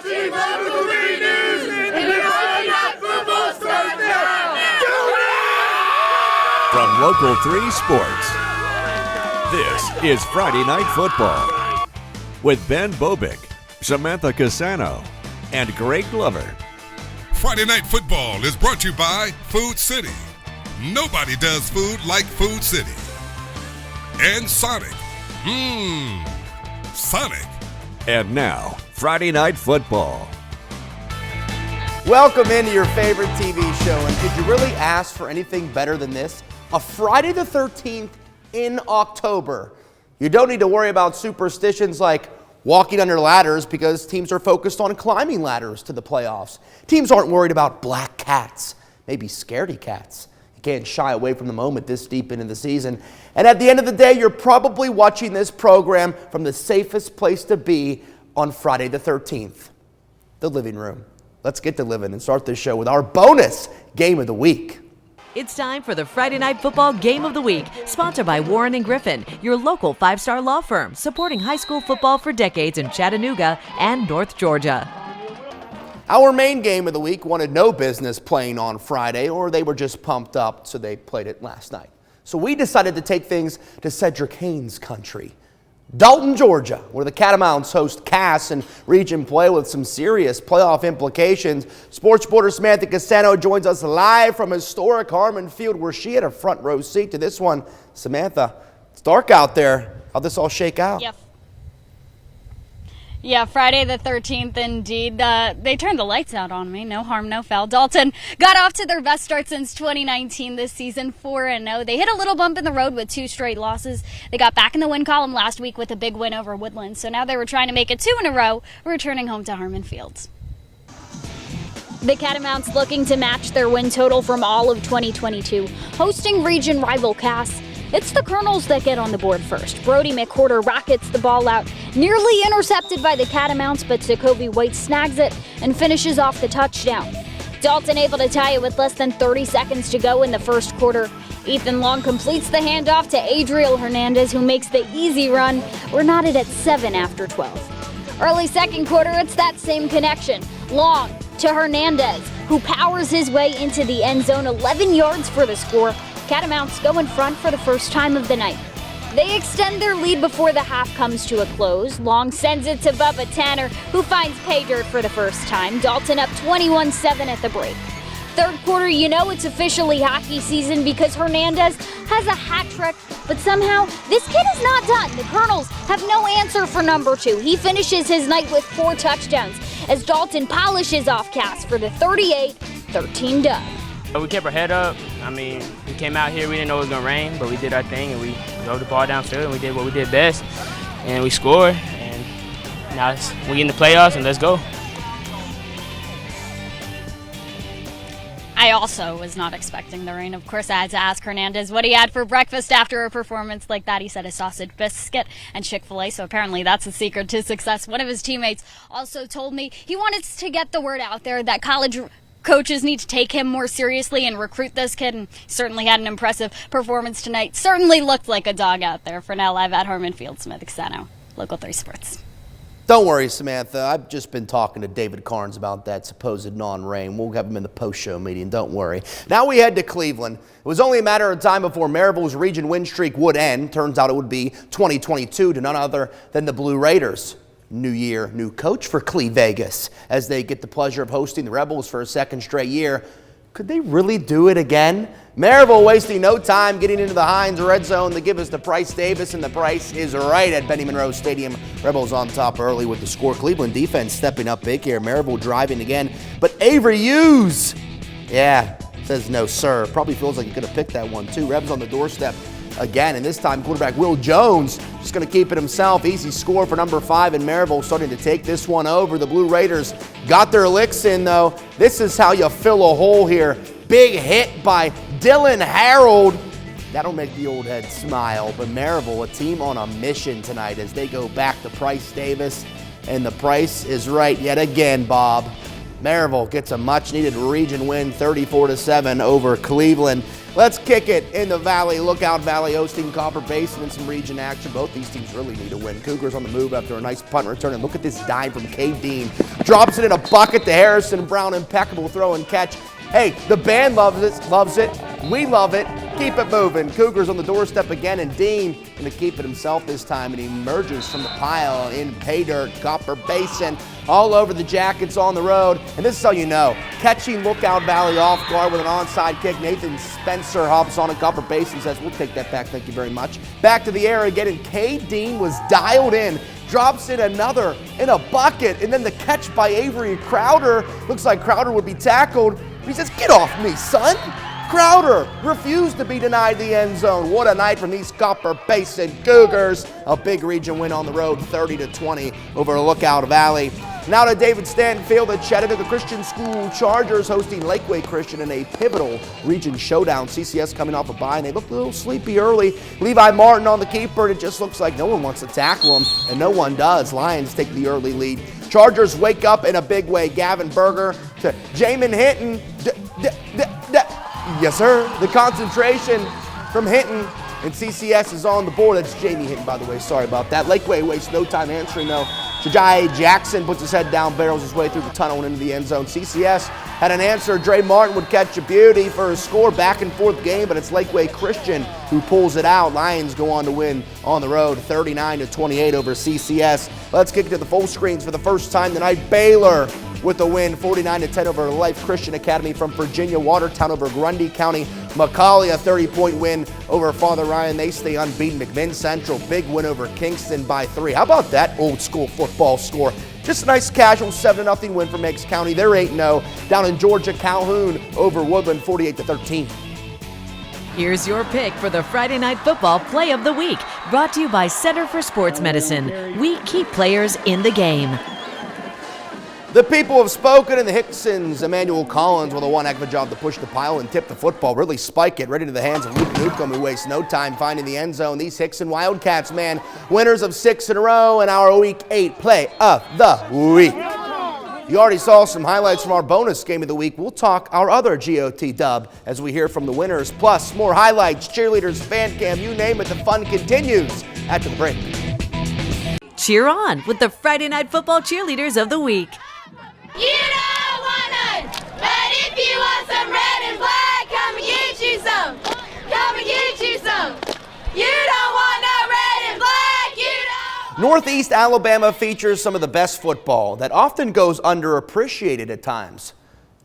From Local 3 Sports, this is Friday Night Football with Ben Bobick, Samantha Cassano, and Greg Glover. Friday Night Football is brought to you by Food City. Nobody does food like Food City. And Sonic. Sonic. And now, Friday Night Football. Welcome into your favorite TV show, and could you really ask for anything better than this? A Friday the 13th in October. You don't need to worry about superstitions like walking under ladders because teams are focused on climbing ladders to the playoffs. Teams aren't worried about black cats, maybe scaredy cats. You can't shy away from the moment this deep into the season. And at the end of the day, you're probably watching this program from the safest place to be on Friday the 13th, the living room. Let's get to living and start this show with our bonus game of the week. It's time for the Friday Night Football Game of the Week, sponsored by Warren & Griffin, your local five-star law firm, supporting high school football for decades in Chattanooga and North Georgia. Our main game of the week wanted no business playing on Friday, or they were just pumped up, so they played it last night. So we decided to take things to Cedric Haynes country. Dalton, Georgia, where the Catamounts host Cass and region play with some serious playoff implications. Sports reporter Samantha Cassano joins us live from historic Harmon Field, where she had a front row seat to this one. Samantha, it's dark out there. How'd this all shake out? Yeah, Friday the 13th, indeed. They turned the lights out on me. No harm, no foul. Dalton got off to their best start since 2019 this season, 4-0. They hit a little bump in the road with 2 straight losses. They got back in the win column last week with a big win over Woodland. So now they were trying to make it 2 in a row, returning home to Harmon Field. The Catamounts looking to match their win total from all of 2022, hosting region rival Cass. It's the Colonels that get on the board first. Brody McWhorter rockets the ball out, nearly intercepted by the Catamounts, but Jacoby White snags it and finishes off the touchdown. Dalton able to tie it with less than 30 seconds to go in the first quarter. Ethan Long completes the handoff to Adriel Hernandez, who makes the easy run. We're knotted at 7 after 12. Early second quarter, it's that same connection. Long to Hernandez, who powers his way into the end zone, 11 yards for the score. Catamounts go in front for the first time of the night. They extend their lead before the half comes to a close. Long sends it to Bubba Tanner, who finds pay dirt for the first time. Dalton up 21-7 at the break. Third quarter, you know it's officially hockey season because Hernandez has a hat trick, but somehow this kid is not done. The Colonels have no answer for number 2. He finishes his night with 4 touchdowns as Dalton polishes off Cass for the 38-13 dub. We kept our head up. I mean, we came out here, we didn't know it was going to rain, but we did our thing, and we drove the ball downfield, and we did what we did best, and we scored, and now we get in the playoffs, and let's go. I also was not expecting the rain. Of course, I had to ask Hernandez what he had for breakfast after a performance like that. He said a sausage biscuit and Chick-fil-A, so apparently that's the secret to success. One of his teammates also told me he wanted to get the word out there that college coaches need to take him more seriously and recruit this kid, and certainly had an impressive performance tonight. Certainly looked like a dog out there. For now, live at Harmon Field, Samantha Cassano, Local 3 Sports. Don't worry, Samantha. I've just been talking to David Carnes about that supposed non-rain. We'll have him in the post-show meeting. Don't worry. Now we head to Cleveland. It was only a matter of time before Maryville's region win streak would end. Turns out it would be 2022 to none other than the Blue Raiders. New year, new coach for Cleve Vegas as they get the pleasure of hosting the Rebels for a second straight year. Could they really do it again? Maryville wasting no time getting into the Heinz red zone to give us the Price Davis, and the price is right at Benny Monroe Stadium. Rebels on top early with the score. Cleveland defense stepping up big here. Maryville driving again, but Avery Hughes, says no sir. Probably feels like he could have picked that one too. Rebs on the doorstep again, and this time quarterback Will Jones just going to keep it himself. Easy score for number 5, and Maryville starting to take this one over. The Blue Raiders got their licks in, though. This is how you fill a hole here. Big hit by Dylan Harold. That'll make the old head smile. But Maryville, a team on a mission tonight as they go back to Price Davis, and the price is right yet again, Bob. Maryville gets a much-needed region win, 34-7 over Cleveland. Let's kick it in the Valley. Lookout Valley hosting Copper Basin in some region action. Both these teams really need a win. Cougars on the move after a nice punt return. And look at this dive from Cade Dean. Drops it in a bucket to Harrison Brown. Impeccable throw and catch. Hey, the band loves it. We love it. Keep it moving. Cougars on the doorstep again, and Dean going to keep it himself this time, and he emerges from the pile in pay dirt. Copper Basin all over the Jackets on the road. And this is how you know. Catching Lookout Valley off guard with an onside kick. Nathan Spencer hops on a Copper Basin, says, we'll take that back, thank you very much. Back to the air again, and Cade Dean was dialed in. Drops in another in a bucket, and then the catch by Avery Crowder. Looks like Crowder would be tackled. He says, get off me, son. Crowder refused to be denied the end zone. What a night from these Copper Basin Cougars. A big region win on the road, 30-20 over Lookout Valley. Now to David Stanton Field at Chattanooga Christian School Chargers hosting Lakeway Christian in a pivotal region showdown. CCS coming off a bye, and they looked a little sleepy early. Levi Martin on the keeper, and it just looks like no one wants to tackle him, and no one does. Lions take the early lead. Chargers wake up in a big way. Gavin Berger to Jamin Hinton. Yes, sir. The concentration from Hinton, and CCS is on the board. That's Jamie Hinton, by the way. Sorry about that. Lakeway wastes no time answering, though. Jajai Jackson puts his head down, barrels his way through the tunnel and into the end zone. CCS had an answer. Dre Martin would catch a beauty for a score. Back and forth game, but it's Lakeway Christian who pulls it out. Lions go on to win on the road, 39-28 over CCS. Let's kick it to the full screens for the first time tonight. Baylor with the win, 49-10 over Life Christian Academy from Virginia. Watertown over Grundy County. McCallie, a 30-point win over Father Ryan. They stay unbeaten. McMinn Central, big win over Kingston by 3. How about that old school football score? Just a nice casual 7-0 win for Meigs County. They're 8-0. Down in Georgia, Calhoun over Woodland, 48-13. Here's your pick for the Friday Night Football Play of the Week, brought to you by Center for Sports Medicine. We keep players in the game. The people have spoken, and the Hicksons, Emmanuel Collins, with a one heck of a job to push the pile and tip the football, really spike it right into the hands of Luke Newcomb, who wastes no time finding the end zone. These Hickson Wildcats, man, winners of 6 in a row in our Week 8 Play of the Week. You already saw some highlights from our bonus game of the week. We'll talk our other GOT dub as we hear from the winners, plus more highlights, cheerleaders, fan cam, you name it. The fun continues after the break. Cheer on with the Friday Night Football Cheerleaders of the Week. You don't want none, but if you want some red and black, come and get you some. Come and get you some. You don't want no red and black, you don't. Northeast Alabama features some of the best football that often goes underappreciated at times.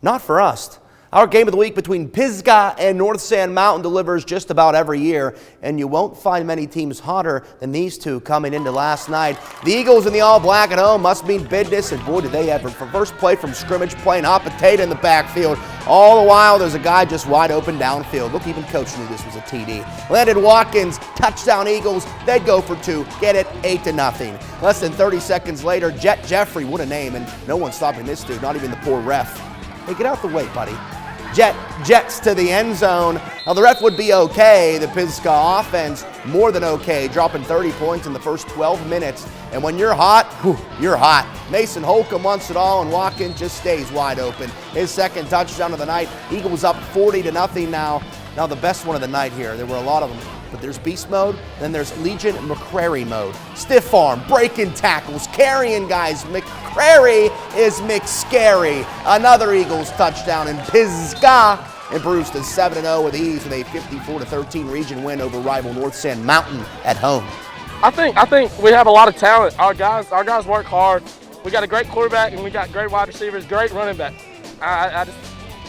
Not for us. Our game of the week between Pisgah and North Sand Mountain delivers just about every year, and you won't find many teams hotter than these two coming into last night. The Eagles in the all-black at home must mean business, and boy, did they ever. For first play from scrimmage, playing hot potato in the backfield. All the while, there's a guy just wide open downfield. Look, even coach knew this was a TD. Landon Watkins, touchdown Eagles. They'd go for 2, get it 8-0. Less than 30 seconds later, Jet Jeffrey, what a name, and no one's stopping this dude, not even the poor ref. Hey, get out the way, buddy. Jets to the end zone. Now, the ref would be okay. The Pisgah offense, more than okay, dropping 30 points in the first 12 minutes. And when you're hot, you're hot. Mason Holcomb wants it all, and Watkins just stays wide open. His second touchdown of the night. Eagles up 40-0 now. Now, the best one of the night here. There were a lot of them. But there's beast mode, then there's Legion McCrary mode. Stiff arm, breaking tackles, carrying guys. McCrary is McScary. Another Eagles touchdown, and Pisgah improves to 7-0 with ease with a 54-13 region win over rival North Sand Mountain at home. I think we have a lot of talent. Our guys work hard. We got a great quarterback, and we got great wide receivers, great running back.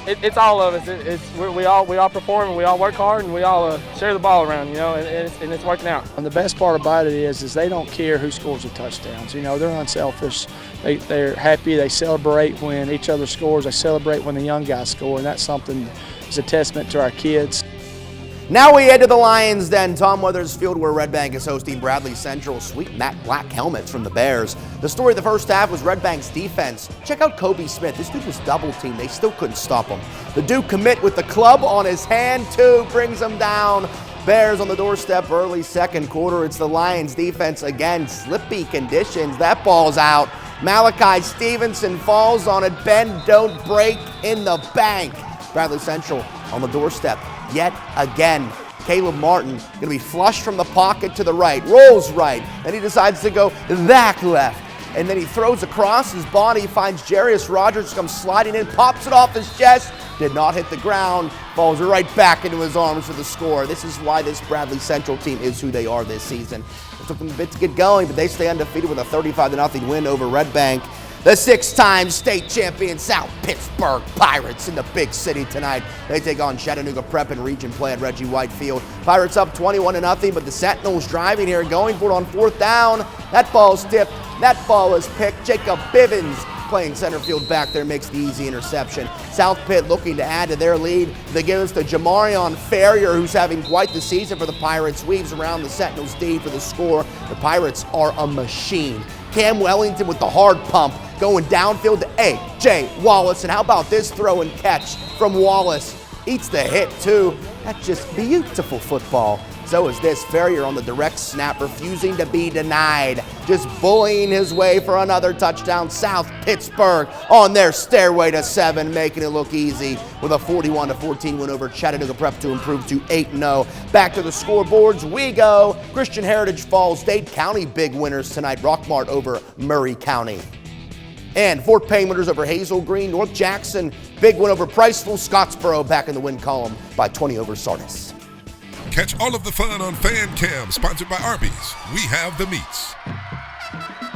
It's all of us. We all perform, and we all work hard, and we all share the ball around, you know, and it's working out. And the best part about it is they don't care who scores the touchdowns. You know, they're unselfish. They're happy. They celebrate when each other scores. They celebrate when the young guys score, and that's something that's a testament to our kids. Now we head to the Lions Den. Tom Weathers Field, where Red Bank is hosting Bradley Central. Sweet matte black helmets from the Bears. The story of the first half was Red Bank's defense. Check out Kobe Smith. This dude was double teamed. They still couldn't stop him. The Duke commit with the club on his hand, too, brings him down. Bears on the doorstep early second quarter. It's the Lions defense again. Slippy conditions. That ball's out. Malachi Stevenson falls on it. Bend, don't break in the bank. Bradley Central on the doorstep. yet again. Caleb Martin going to be flushed from the pocket to the right, rolls right, then he decides to go back left. And then he throws across his body, finds Jarius Rogers, comes sliding in, pops it off his chest, did not hit the ground, falls right back into his arms for the score. This is why this Bradley Central team is who they are this season. It took them a bit to get going, but they stay undefeated with a 35-0 win over Red Bank. The six-time state champion South Pittsburgh Pirates in the big city tonight. They take on Chattanooga Prep in region play at Reggie White Field. Pirates up 21-0, but the Sentinels driving here, going for it on fourth down. That ball's tipped. That ball is picked. Jacob Bivens playing center field back there makes the easy interception. South Pitt looking to add to their lead. They give us to Jamarion Ferrier, who's having quite the season for the Pirates. Weaves around the Sentinels D for the score. The Pirates are a machine. Cam Wellington with the hard pump going downfield to A.J. Wallace. And how about this throw and catch from Wallace? Eats the hit too. That's just beautiful football. So is this. Ferrier on the direct snap, refusing to be denied. Just bullying his way for another touchdown. South Pittsburgh on their stairway to 7, making it look easy with a 41-14 win over Chattanooga Prep to improve to 8-0. Back to the scoreboards we go. Christian Heritage Falls, Dade County big winners tonight. Rockmart over Murray County. And Fort Payne winners over Hazel Green. North Jackson, big win over Priceville. Scottsboro back in the win column by 20 over Sardis. Catch all of the fun on Fan Cam, sponsored by Arby's. We have the meats.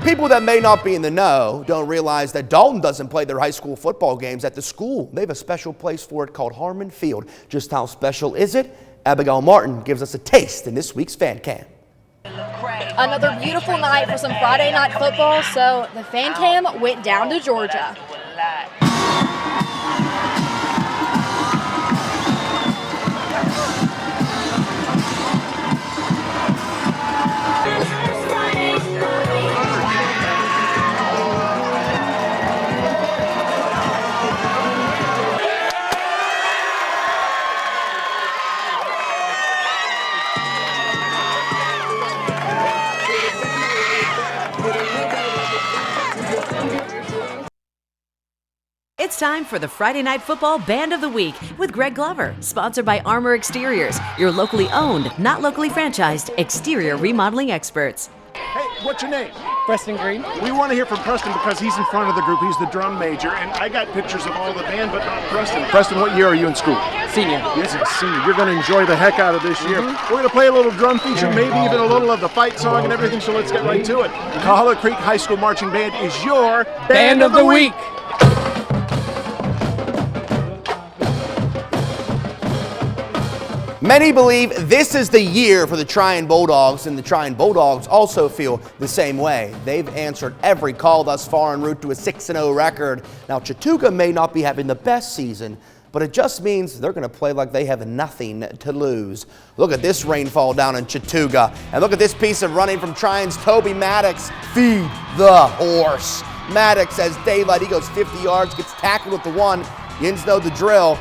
People that may not be in the know don't realize that Dalton doesn't play their high school football games at the school. They have a special place for it called Harmon Field. Just how special is it? Abigail Martin gives us a taste in this week's Fan Cam. Another beautiful night for some Friday night football, so the Fan Cam went down to Georgia. It's time for the Friday Night Football Band of the Week with Greg Glover, sponsored by Armor Exteriors, your locally owned, not locally franchised, exterior remodeling experts. Hey, what's your name? Preston Green. We want to hear from Preston because he's in front of the group. He's the drum major, and I got pictures of all the band, but not Preston. Preston, what year are you in school? Senior. Yes, a senior. You're going to enjoy the heck out of this year. We're going to play a little drum feature, maybe even a little of the fight song and everything, so let's get right to it. Kahala Creek High School Marching Band is your Band of the Week. Many believe this is the year for the Tryon Bulldogs, and the Tryon Bulldogs also feel the same way. They've answered every call thus far en route to a 6-0 record. Now, Chattooga may not be having the best season, but it just means they're going to play like they have nothing to lose. Look at this rainfall down in Chattooga, and look at this piece of running from Tryon's Toby Maddox. Feed the horse. Maddox has daylight. He goes 50 yards, gets tackled with the one. Yins know the drill.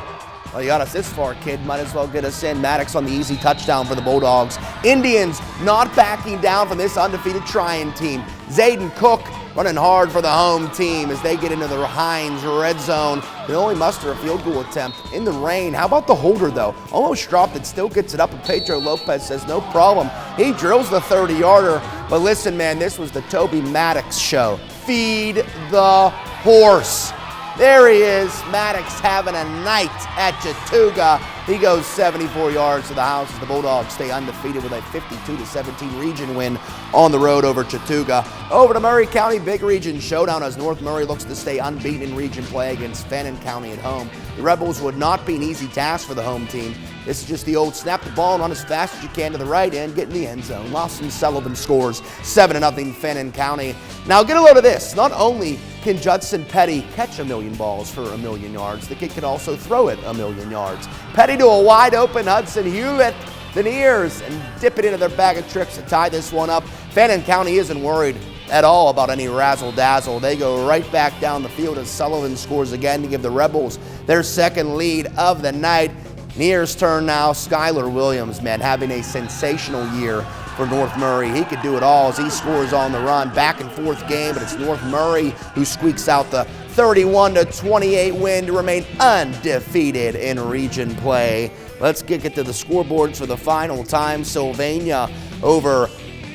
Well, you got us this far, kid. Might as well get us in. Maddox on the easy touchdown for the Bulldogs. Indians not backing down from this undefeated Tryon team. Zayden Cook running hard for the home team as they get into the Hines red zone. They only muster a field goal attempt in the rain. How about the holder, though? Almost dropped it, still gets it up, and Pedro Lopez says no problem. He drills the 30-yarder. But listen, man, this was the Toby Maddox show. Feed the horse. There he is, Maddox having a night at Chattooga. He goes 74 yards to the house as the Bulldogs stay undefeated with a 52-17 region win on the road over Chattooga. Over to Murray County Big Region Showdown as North Murray looks to stay unbeaten in region play against Fannin County at home. The Rebels would not be an easy task for the home team. This is just the old snap the ball and run as fast as you can to the right and get in the end zone. Lawson Sullivan scores 7-0 Fannin County. Now get a load of this. Not only can Judson Petty catch a million balls for 1,000,000 yards, the kid can also throw it 1,000,000 yards. Petty to a wide open Hudson Hewlett, the Nears, and dip it into their bag of tricks to tie this one up. Fannin County isn't worried at all about any razzle-dazzle. They go right back down the field as Sullivan scores again to give the Rebels their second lead of the night. Near's turn now. Skylar Williams, man, having a sensational year for North Murray. He could do it all as he scores on the run. Back and forth game, but it's North Murray who squeaks out the 31-28 win to remain undefeated in region play. Let's get to the scoreboards for the final time. Sylvania over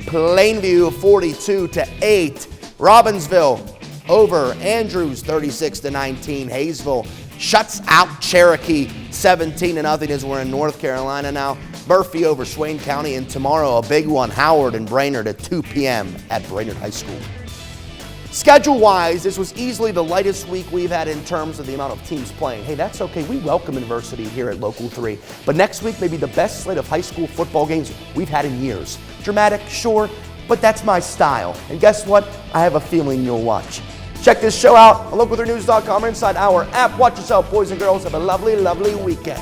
Plainview 42-8. Robbinsville over Andrews 36-19. Hayesville shuts out Cherokee 17-0 as we're in North Carolina now. Murphy over Swain County, and tomorrow a big one, Howard and Brainerd at 2 p.m. at Brainerd High School. Schedule-wise, this was easily the lightest week we've had in terms of the amount of teams playing. Hey, that's okay. We welcome adversity here at Local 3. But next week may be the best slate of high school football games we've had in years. Dramatic, sure, but that's my style. And guess what? I have a feeling you'll watch. Check this show out on local3news.com or inside our app. Watch yourself, boys and girls. Have a lovely, lovely weekend.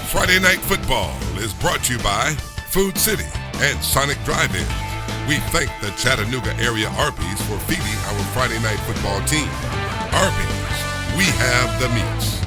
Friday Night Football is brought to you by Food City and Sonic Drive-In. We thank the Chattanooga area Arby's for feeding our Friday Night Football team. Arby's, we have the meats.